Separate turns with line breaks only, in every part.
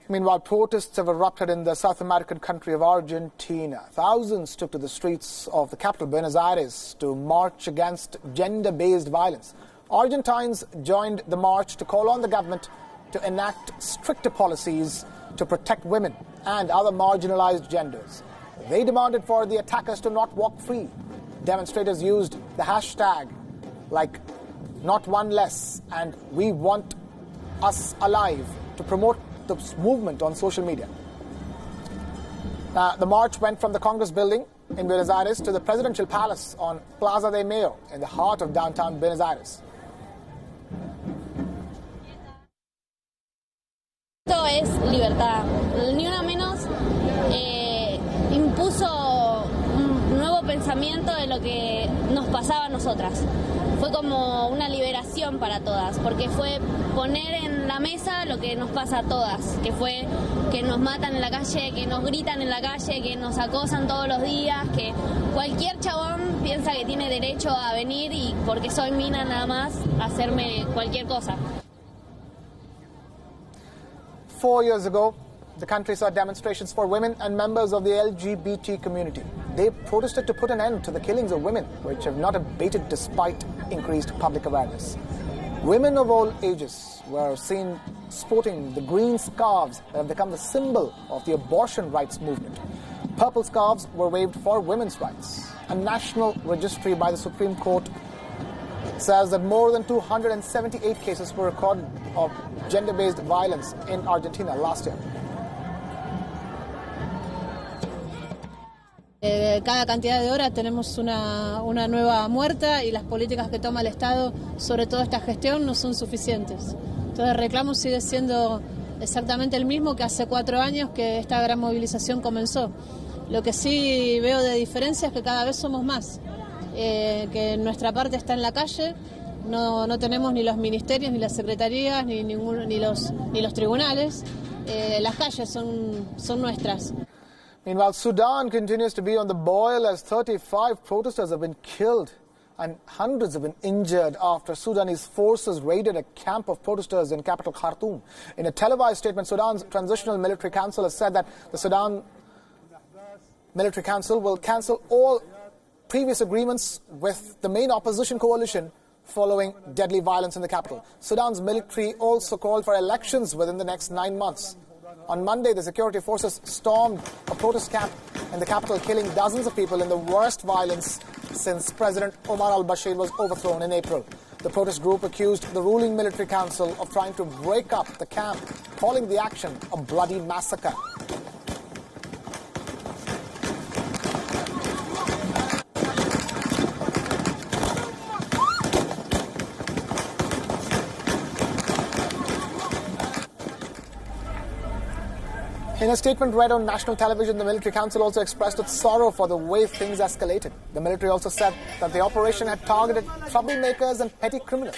Meanwhile, protests have erupted in the South American country of Argentina. Thousands took to the streets of the capital, Buenos Aires, to march against gender-based violence. Argentines joined the march to call on the government to enact stricter policies to protect women and other marginalized genders. They demanded for the attackers to not walk free. Demonstrators used the hashtag like "Not One Less" and "We Want Us Alive" to promote the movement on social media. The march went from the Congress building in Buenos Aires to the presidential palace on Plaza de Mayo in the heart of downtown Buenos Aires.
Esto es libertad. Ni una menos impuso un nuevo pensamiento de lo que nos pasaba a nosotras. Fue como una liberación para todas, porque fue poner en la mesa lo que nos pasa a todas, que fue que nos matan en la calle, que nos gritan en la calle, que nos acosan todos los días, que cualquier chabón piensa que tiene derecho a venir y porque soy mina nada más a hacerme cualquier cosa.
4 years ago, the country saw demonstrations for women and members of the LGBT community. They protested to put an end to the killings of women, which have not abated despite increased public awareness. Women of all ages were seen sporting the green scarves that have become the symbol of the abortion rights movement. Purple scarves were waved for women's rights. A national registry by the Supreme Court says that more than 278 cases were recorded of gender-based violence in Argentina last year.
Cada cantidad de horas tenemos una nueva muerta y las políticas que toma el Estado sobre toda esta gestión no son suficientes. Entonces el reclamo sigue siendo exactamente el mismo que hace 4 años que esta gran movilización comenzó. Lo que sí veo de diferencia es que cada vez somos más, que nuestra parte está en la calle, no tenemos ni los ministerios, ni las secretarías, ni los tribunales, las calles son nuestras.
Meanwhile, Sudan continues to be on the boil as 35 protesters have been killed and hundreds have been injured after Sudanese forces raided a camp of protesters in capital Khartoum. In a televised statement, Sudan's Transitional Military Council has said that the Sudan Military Council will cancel all previous agreements with the main opposition coalition following deadly violence in the capital. Sudan's military also called for elections within the next 9 months. On Monday, the security forces stormed a protest camp in the capital, killing dozens of people in the worst violence since President Omar al-Bashir was overthrown in April. The protest group accused the ruling military council of trying to break up the camp, calling the action a bloody massacre. In a statement read on national television, the military council also expressed its sorrow for the way things escalated. The military also said that the operation had targeted troublemakers and petty criminals.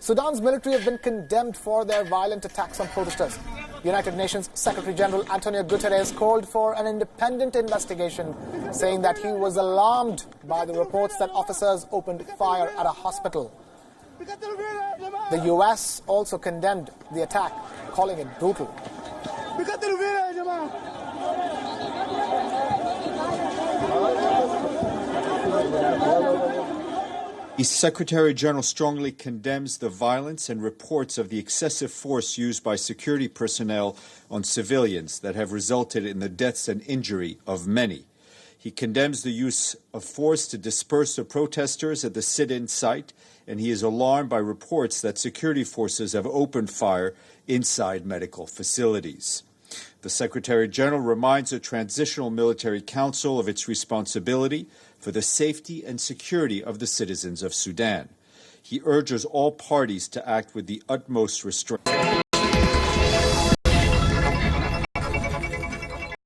Sudan's military have been condemned for their violent attacks on protesters. United Nations Secretary General Antonio Guterres called for an independent investigation, saying that he was alarmed by the reports that officers opened fire at a hospital. The US also condemned the attack, calling it brutal.
The Secretary General strongly condemns the violence and reports of the excessive force used by security personnel on civilians that have resulted in the deaths and injury of many. He condemns the use of force to disperse the protesters at the sit-in site, and he is alarmed by reports that security forces have opened fire inside medical facilities. The Secretary General reminds the Transitional Military Council of its responsibility for the safety and security of the citizens of Sudan. He urges all parties to act with the utmost restraint.